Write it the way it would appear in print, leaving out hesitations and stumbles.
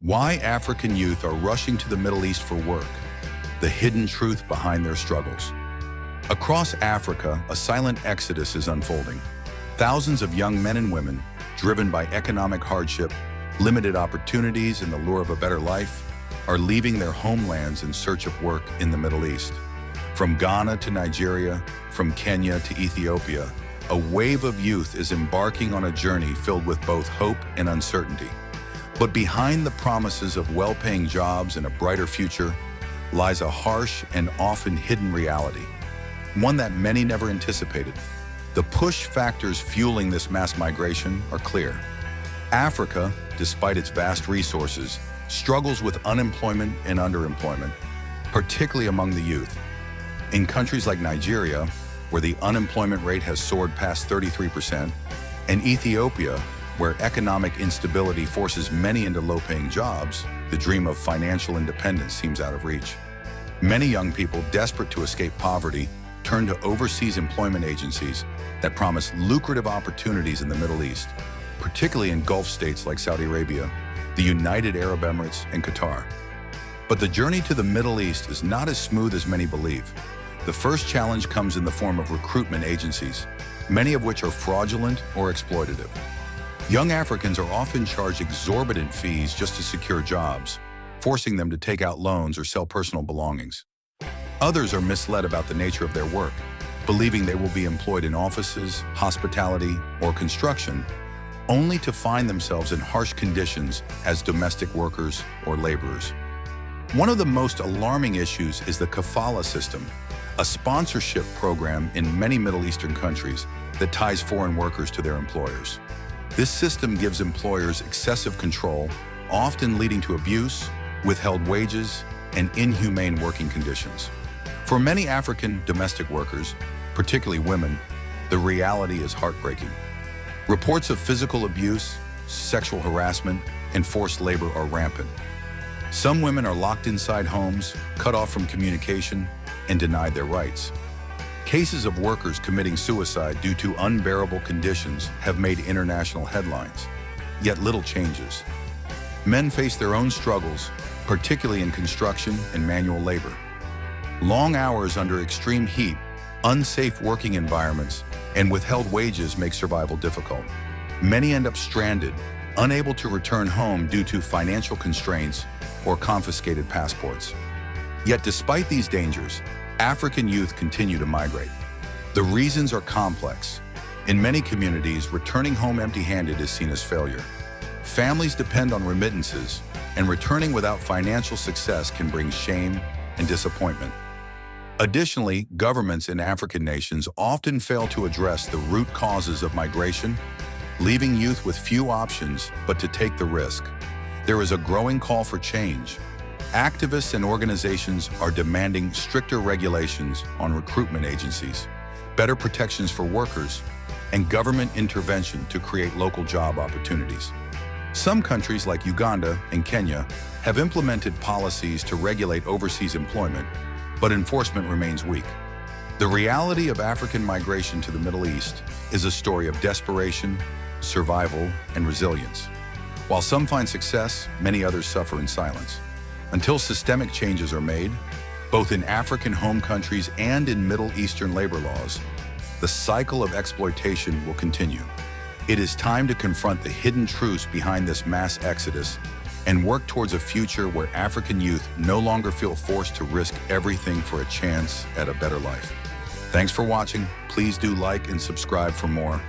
Why African youth are rushing to the Middle East for work. The hidden truth behind their struggles. Across Africa, a silent exodus is unfolding. Thousands of young men and women, driven by economic hardship, limited opportunities, and the lure of a better life, are leaving their homelands in search of work in the Middle East. From Ghana to Nigeria, from Kenya to Ethiopia, a wave of youth is embarking on a journey filled with both hope and uncertainty. But behind the promises of well-paying jobs and a brighter future lies a harsh and often hidden reality, one that many never anticipated. The push factors fueling this mass migration are clear. Africa, despite its vast resources, struggles with unemployment and underemployment, particularly among the youth. In countries like Nigeria, where the unemployment rate has soared past 33%, and Ethiopia, where economic instability forces many into low-paying jobs, the dream of financial independence seems out of reach. Many young people desperate to escape poverty turn to overseas employment agencies that promise lucrative opportunities in the Middle East, particularly in Gulf states like Saudi Arabia, the United Arab Emirates, and Qatar. But the journey to the Middle East is not as smooth as many believe. The first challenge comes in the form of recruitment agencies, many of which are fraudulent or exploitative. Young Africans are often charged exorbitant fees just to secure jobs, forcing them to take out loans or sell personal belongings. Others are misled about the nature of their work, believing they will be employed in offices, hospitality, or construction, only to find themselves in harsh conditions as domestic workers or laborers. One of the most alarming issues is the kafala system, a sponsorship program in many Middle Eastern countries that ties foreign workers to their employers. This system gives employers excessive control, often leading to abuse, withheld wages, and inhumane working conditions. For many African domestic workers, particularly women, the reality is heartbreaking. Reports of physical abuse, sexual harassment, and forced labor are rampant. Some women are locked inside homes, cut off from communication, and denied their rights. Cases of workers committing suicide due to unbearable conditions have made international headlines, yet little changes. Men face their own struggles, particularly in construction and manual labor. Long hours under extreme heat, unsafe working environments, and withheld wages make survival difficult. Many end up stranded, unable to return home due to financial constraints or confiscated passports. Yet despite these dangers, African youth continue to migrate. The reasons are complex. In many communities, returning home empty-handed is seen as failure. Families depend on remittances, and returning without financial success can bring shame and disappointment. Additionally, governments in African nations often fail to address the root causes of migration, leaving youth with few options but to take the risk. There is a growing call for change. Activists and organizations are demanding stricter regulations on recruitment agencies, better protections for workers, and government intervention to create local job opportunities. Some countries like Uganda and Kenya have implemented policies to regulate overseas employment, but enforcement remains weak. The reality of African migration to the Middle East is a story of desperation, survival, and resilience. While some find success, many others suffer in silence. Until systemic changes are made, both in African home countries and in Middle Eastern labor laws, the cycle of exploitation will continue. It is time to confront the hidden truths behind this mass exodus and work towards a future where African youth no longer feel forced to risk everything for a chance at a better life. Thanks for watching. Please do like and subscribe for more.